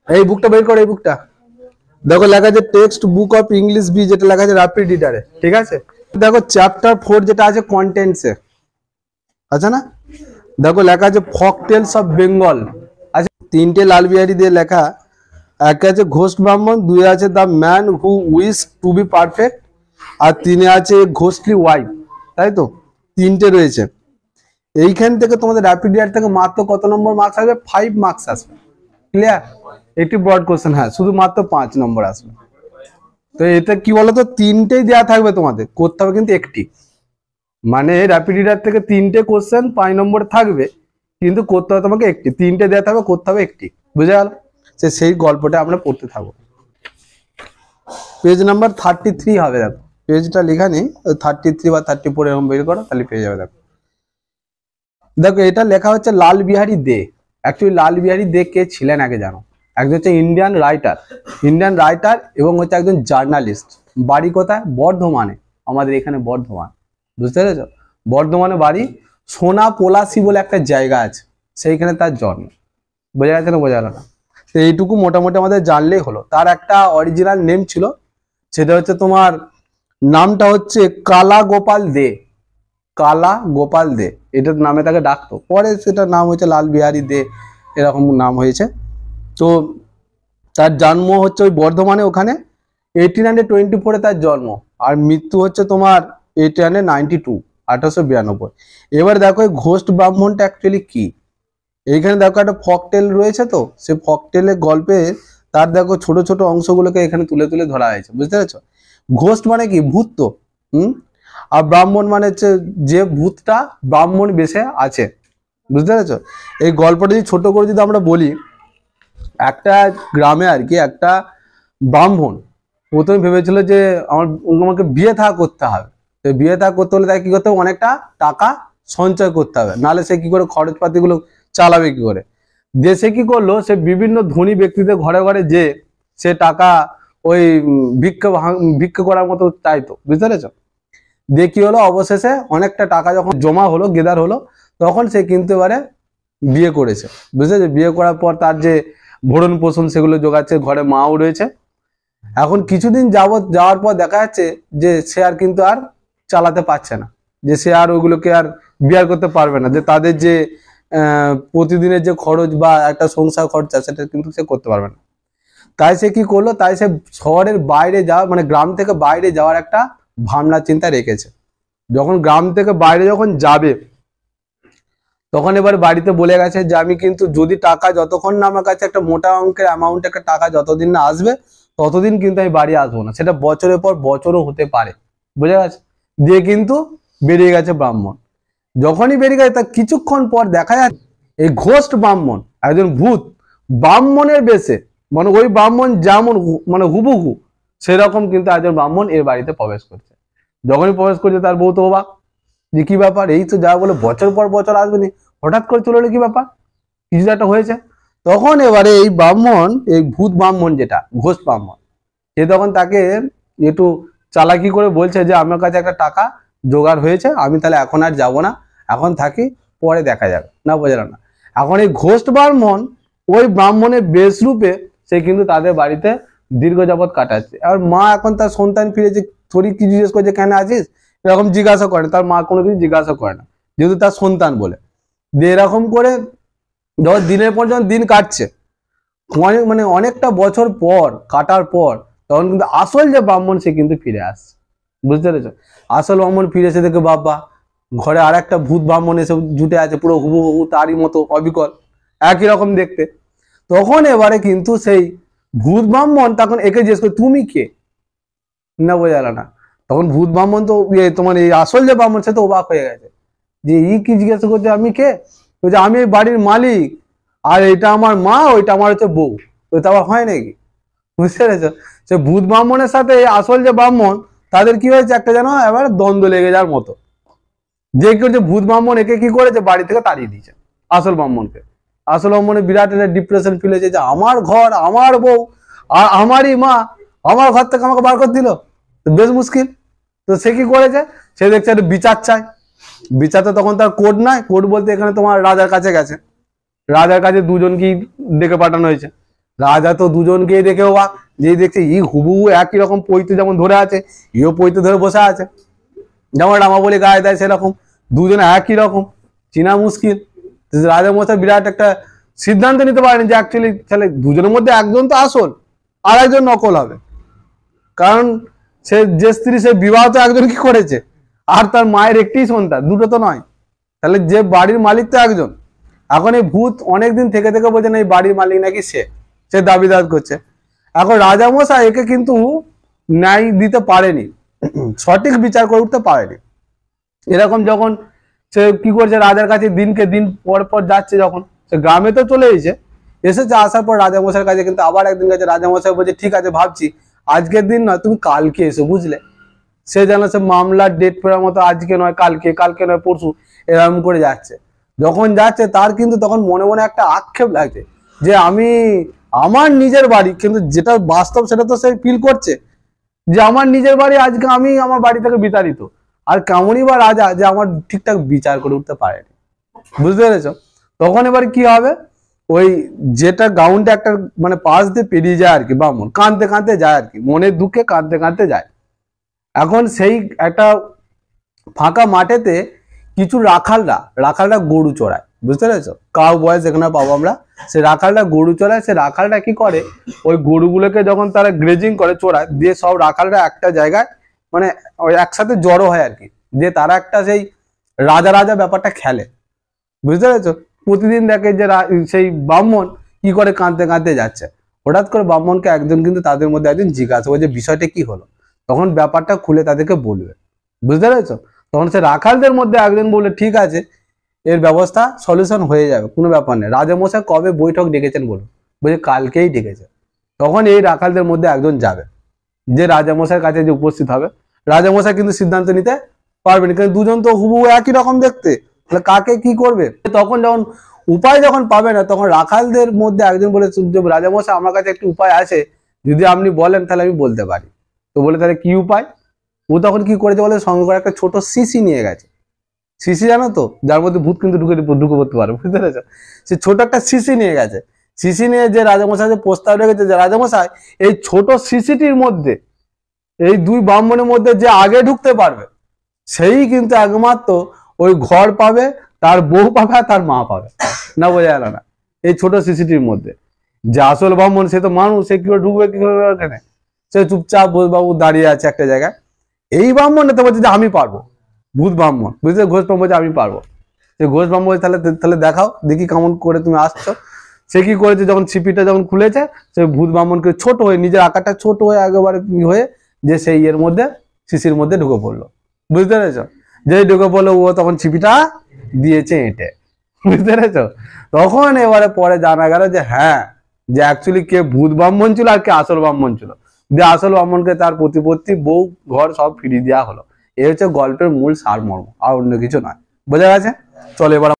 এই বুকটা বের করো, এই বুকটা দেখো লেখা আছে text book of English B, যেটা লেখা আছে র্যাপিড রিডারে, ঠিক আছে। দেখো চ্যাপ্টার 4 যেটা আছে কন্টেন্টসে, আচ্ছা না, দেখো লেখা আছে ফক টেলস অফ বেঙ্গল। আচ্ছা, 3টে লাল বিহারি দিয়ে লেখা, এক আছে ঘোষ ব্রাহ্মণ, 2 আছে the man who wish to be perfect, আর 3 আছে ঘোষলি ওয়াইফ, তাই তো 3টে রয়েছে। এইখান থেকে তোমাদের র্যাপিড রিডার থেকে মাত্র কত নম্বর মার্কস আসবে? 5 মার্কস আসবে, ক্লিয়ার। একটি ব্রড কোশ্চেন, হ্যাঁ শুধুমাত্র 5 নম্বর আসবে। তো এটা কি বলতো, 3টেই দেওয়া থাকবে, তোমাদের করতে হবে কিন্তু একটি, মানে র্যাপিড রিডার থেকে 3টে কোশ্চেন 5 নম্বর থাকবে, কিন্তু করতে হবে তোমাকে একটি, 3টে দেওয়া থাকবে, করতে হবে একটি, বুঝে গেল? সেই গল্পটা আমরা পড়তে থাকবো। পেজ নাম্বার 33 হবে, দেখো পেজটা লেখা নেই, 33 বা 34 এরকম বের করো, তাহলে পেয়ে যাবে। দেখো দেখো এটা লেখা হচ্ছে লাল বিহারী দে। অ্যাকচুয়ালি লাল বিহারী দে কে ছিলেন আগে জানো? একজন হচ্ছে ইন্ডিয়ান রাইটার এবং হচ্ছে একজন জার্নালিস্ট। বাড়ি কোথায়? বর্ধমানে, আমাদের এখানে বর্ধমান, বুঝতে পেরেছ? বর্ধমানে বাড়ি, সোনা পলাশি বলে একটা জায়গা আছে, সেইখানে তার জন্ম। বোঝা গেছে না? বোঝা গেল না? তো এইটুকু মোটামুটি আমাদের জানলেই হলো। তার একটা অরিজিনাল নেম ছিল, সেটা হচ্ছে তোমার নামটা হচ্ছে কালা গোপাল দে। কালা গোপাল দে এটার নামে তাকে ডাকতো, পরে সেটার নাম হয়েছে লাল বিহারী দে, এরকম নাম হয়েছে। তো তার জন্ম হচ্ছে ওই বর্ধমানে, ওখানে 1824 তার জন্ম, আর মৃত্যু হচ্ছে তোমার 1892, 1892। এবার দেখো এই ঘোষ ব্রাহ্মণটা অ্যাকচুয়ালি কি, এইখানে দেখো একটা ফকটেল রয়েছে, তো সে ফকটেলের গল্পে তার দেখো ছোট ছোট অংশগুলোকে এখানে তুলে তুলে ধরা হয়েছে, বুঝতে পেরেছো? ঘোষ মানে কি? ভূত তো, আর ব্রাহ্মণ মানে হচ্ছে যে ভূতটা ব্রাহ্মণ বেশে আছে, বুঝতে পেরেছো? এই গল্পটা যদি ছোট করে যদি আমরা বলি, একটা গ্রামে আর কি একটা ব্রাহ্মণ প্রথমে ভেবেছিল যে আমাকে বিয়ে থা করতে হবে। তো বিয়ে থা করতে হলে তাকে কি করতে হবে? অনেকটা টাকা সঞ্চয় করতে হবে, নাহলে সে কি করে খরচপাতিগুলো চালাবে কি করে? দিয়ে সে কি করলো, সে বিভিন্ন ধনী ব্যক্তিদের ঘরে ঘরে যে সে টাকা ওই ভিক্ষা করার মতো চাইতো, বুঝতে পেরেছো? দিয়ে কি হলো, অবশেষে অনেকটা টাকা যখন জমা হলো, গেদার হলো, তখন সে কিন্তু এবারে বিয়ে করেছে, বুঝলেছে? বিয়ে করার পর তার যে ভরণ পোষণ সেগুলো জোগাচ্ছে, ঘরে মাও রয়েছে। এখন কিছুদিন যাওয়ার পর দেখা যাচ্ছে যে সে আর কিন্তু আর চালাতে পারছে না, যে সে আর ওইগুলোকে আর বিয়ার করতে পারবে না, যে তাদের যে প্রতিদিনের যে খরচ বা একটা সংসার খরচা, সেটা কিন্তু সে করতে পারবে না। তাই সে কি করলো, তাই সে শহরের বাইরে যাওয়া, মানে গ্রাম থেকে বাইরে যাওয়ার একটা ভাবনা চিন্তা রেখেছে। যখন গ্রাম থেকে বাইরে যখন যাবে, তখন এবার বাড়িতে বলে গেছে যে আমি কিন্তু যদি টাকা যতক্ষণ না আমার কাছে একটা মোটা অঙ্কের অ্যামাউন্ট একটা টাকা যতদিন না আসবে, ততদিন কিন্তু আমি বাড়ি আসবো না। সেটা বছরের পর বছরও হতে পারে, বুঝে গেছে? দিয়ে কিন্তু বেরিয়ে গেছে ব্রাহ্মণ। যখনই বেরিয়ে গেছে তার কিছুক্ষণ পর দেখা যাচ্ছে এই ঘোষ ব্রাহ্মণ, একজন ভূত ব্রাহ্মণের বেশে, মানে ওই ব্রাহ্মণ যেমন মানে হুবহু সেরকম কিন্তু একজন ব্রাহ্মণ এর বাড়িতে প্রবেশ করছে। যখনই প্রবেশ করছে তার বউ তো অবাক, যে কি ব্যাপার, এই তো যা বলে বছর পর বছর আসবেনি, হঠাৎ করে চলে এলো, কি ব্যাপার, কিছু একটা হয়েছে। তখন এবারে এই ব্রাহ্মণ, এই ভূত ব্রাহ্মণ যেটা ঘোষ ব্রাহ্মণ, সে তখন তাকে একটু চালাকি করে বলছে যে আমার কাছে একটা টাকা জোগাড় হয়েছে, আমি তাহলে এখন আর যাব না, এখন থাকি, পরে দেখা যাবে। না বোঝালো না? এখন এই ঘোষ ব্রাহ্মণ ওই ব্রাহ্মণের বেশ রূপে সে কিন্তু তাদের বাড়িতে দীর্ঘ যাবৎ কাটাচ্ছে। আর মা এখন তার সন্তান ফিরেছে, থরি কি জিজ্ঞেস করছে কেন আছিস, এরকম জিজ্ঞাসা করে, তার মা কোনো কিছু জিজ্ঞাসা করে না, যেহেতু তার সন্তান বলে। দিয়ে এরকম করে যখন দিনের পর যখন দিন কাটছে, মানে অনেকটা বছর পর কাটার পর, তখন কিন্তু আসল যে ব্রাহ্মণ সে কিন্তু ফিরে আসছে, বুঝতে পেরেছো? আসল ব্রাহ্মণ ফিরে এসে দেখে বাবা ঘরে আর একটা ভূত ব্রাহ্মণ এসে জুটে আছে, পুরো হুবহু তারই মতো অবিকল, একই রকম দেখতে। তখন এবারে কিন্তু সেই ভূত ব্রাহ্মণ তখন একে জিজ্ঞেস করে তুমি কে, না বোঝা না? তখন ভূত ব্রাহ্মণ তো তোমার এই আসল যে ব্রাহ্মণ সে তো অবাক হয়ে গেছে, যে ই কি জিজ্ঞাসা করছে আমি কে, বলছে আমি এই বাড়ির মালিক, আর এটা আমার মা, ওইটা আমার হচ্ছে বউ। ওইটা আবার হয় নাকি, বুঝতে পেরেছো? সে ভূত ব্রাহ্মণের সাথে আসল যে ব্রাহ্মণ, তাদের কি হয়েছে একটা যেন এবার দ্বন্দ্ব লেগে যাওয়ার মতো। যে কি হচ্ছে, ভূত ব্রাহ্মণ একে কি করেছে, বাড়ি থেকে তাড়িয়ে দিয়েছে আসল ব্রাহ্মণকে। আসল ব্রাহ্মণের বিরাট একটা ডিপ্রেশন ফিল হয়েছে, যে আমার ঘর, আমার বউ, আর আমারই মা আমার ঘর থেকে আমাকে বার করে দিল, বেশ মুশকিল। তো সে কি করেছে, সে দেখছে একটা বিচার চায়। বিচারটা তখন তার কোর্ট নয়, কোর্ট বলতে এখানে তোমার রাজার কাছে গেছে, রাজার কাছে দুজনকেই ডেকে পাঠানো হয়েছে। রাজা তো দুজনকেই দেখে অবাক, যে দেখছে ই হুবহু একই রকম পৈতে যেমন ধরে আছে, ইও পৈতে ধরে বসে আছে, যেমন রামাবলী গায়ে দেয় সেরকম, দুজনে একই রকম, চেনা মুশকিল। রাজা মশাই বিরাট একটা সিদ্ধান্ত নিতে পারেন যে অ্যাকচুয়ালি তাহলে দুজনের মধ্যে একজন তো আসল আর একজন নকল হবে, কারণ সে যে স্ত্রী সে বিবাহ তো একজন কি করেছে, আর তার মায়ের একটি সন্তান, দুটো তো নয়, তাহলে যে বাড়ির মালিক তো একজন। এখন এই ভূত অনেকদিন থেকে থেকে বলছে না এই বাড়ির মালিক নাকি সে দাবিদার করছে। এখন রাজামশাই একে কিন্তু ন্যায় দিতে পারেনি, সঠিক বিচার করে উঠতে পারেনি। এরকম যখন সে কি করছে, রাজার কাছে দিনকে দিন পর পর যাচ্ছে, যখন সে গ্রামে তো চলে এসেছে, আসার পর রাজামশাইয়ের কাছে কিন্তু আবার একদিন গেছে, রাজামশাই বলছে ঠিক আছে ভাবছি, আজকের দিন নয় তুমি কালকে এসো, বুঝলে। সে যেন সে মামলার ডেট ফেরার মতো আজকে নয় কালকে, কালকে নয় পরশু, এরকম করে যাচ্ছে। যখন যাচ্ছে তার কিন্তু তখন মনে মনে একটা আক্ষেপ লাগছে যে আমি আমার নিজের বাড়ি, কিন্তু যেটা বাস্তব সেটা তো সে ফিল করছে যে আমার নিজের বাড়ি, আজকে আমি আমার বাড়ি থেকে বিতাড়িত, আর কেমনই বা রাজা যে আমার ঠিকঠাক বিচার করে উঠতে পারেনি, বুঝতে পেরেছ। তখন এবার কি হবে, ওই যেটা গ্রাউন্ডে একটা মানে পাশ দিয়ে পেরিয়ে যায় আর কি, ব্রাহ্মণ কাঁদতে কাঁদতে যায় আর কি, মনের দুঃখে কাঁদতে কাঁদতে যায়। এখন সেই একটা ফাঁকা মাঠেতে কিছু রাখালরা গরু চড়ায়, বুঝতে পেরেছো, কাউ বয়স এখানে পাবো আমরা, সে রাখালরা গরু চড়ায়। সে রাখালরা কি করে, ওই গরুগুলোকে যখন তারা গ্রেজিং করে চড়ায়, দিয়ে সব রাখালরা একটা জায়গায় মানে ওই একসাথে জড়ো হয় আর কি, যে তারা একটা সেই রাজা রাজা ব্যাপারটা খেলে, বুঝতে পেরেছো। প্রতিদিন দেখে যে সেই ব্রাহ্মণ কি করে কাঁদতে কাঁদতে যাচ্ছে, হঠাৎ করে ব্রাহ্মণকে একজন কিন্তু তাদের মধ্যে একজন জিজ্ঞাসা করে যে বিষয়টা কি হলো, তখন ব্যাপারটা খুলে তাদেরকে বলবে, বুঝতে পেরেছো। তখন সে রাখালদের মধ্যে একজন বললে ঠিক আছে এর ব্যবস্থা সলিউশন হয়ে যাবে, কোনো ব্যাপার নেই। রাজামশাই কবে বৈঠক ডেকেছেন বলুন, বলছে কালকেই ডেকেছে। তখন এই রাখালদের মধ্যে একজন যাবে, যে রাজামশাইয়ের কাছে যে উপস্থিত হবে, রাজামশাই কিন্তু সিদ্ধান্ত নিতে পারবেন, কিন্তু দুজন তো হুবহু একই রকম দেখতে, তাহলে কাকে কি করবে। তখন যখন উপায় যখন পাবে না, তখন রাখালদের মধ্যে একজন বলে রাজামশাই আমার কাছে একটি উপায় আছে, যদি আপনি বলেন তাহলে আমি বলতে পারি। তো বলে তাহলে কি উপায়, ও তখন কি করেছে বলে সঙ্গে করে একটা ছোট শিশি নিয়ে গেছে। শিশি জানো তো, যার মধ্যে ভূত কিন্তু ঢুকে পড়তে পারে, বুঝতে পেরেছো। সে ছোট একটা শিশি নিয়ে গেছে, শিশি নিয়ে যে রাজামশাই যে প্রস্তাব রেখেছে যে রাজামশাই এই ছোট শিশিটির মধ্যে এই দুই ব্রাহ্মণের মধ্যে যে আগে ঢুকতে পারবে সেই কিন্তু একমাত্র ওই ঘর পাবে, তার বউ পাবে আর তার মা পাবে, না বোঝা গেল না। এই ছোট শিশিটির মধ্যে যে আসল ব্রাহ্মণ সে তো মানুষ, সে কি করে ঢুকবে, কি করে ওখানে, সে চুপচাপ বাবু দাঁড়িয়ে আছে একটা জায়গায়। এই ব্রাহ্মণ তো বলছে যে আমি পারবো, ভূত ব্রাহ্মণ বুঝলে, ঘোষ ব্রাহ্মণ বলছে আমি পারবো। সে ঘোষ ব্রাহ্মণ বলছে তাহলে তাহলে দেখাও দেখি কেমন করে তুমি আসছো। সে কি করেছে, যখন ছিপিটা যখন খুলেছে, সে ভূত ব্রাহ্মণকে ছোট হয়ে নিজের আকারটা ছোট হয়ে একেবারে হয়ে যে সেই এর মধ্যে শিশির মধ্যে ঢুকে পড়লো, বুঝতে পেরেছো। যেই ঢুকে পড়লো ও তখন ছিপিটা দিয়েছে এঁটে, বুঝতে পেরেছো। তখন এবারে পরে জানা গেল যে হ্যাঁ, যে অ্যাকচুয়ালি কে ভূত ব্রাহ্মণ ছিল আর কে আসল ব্রাহ্মণ ছিল, যে আসল ব্রাহ্মণকে তার প্রতিপত্তি বউ ঘর সব ফিরিয়ে দেওয়া হলো। এই হচ্ছে গল্পের মূল সারমর্ম, আর অন্য কিছু নয়, বোঝা গেছে। চলো এবার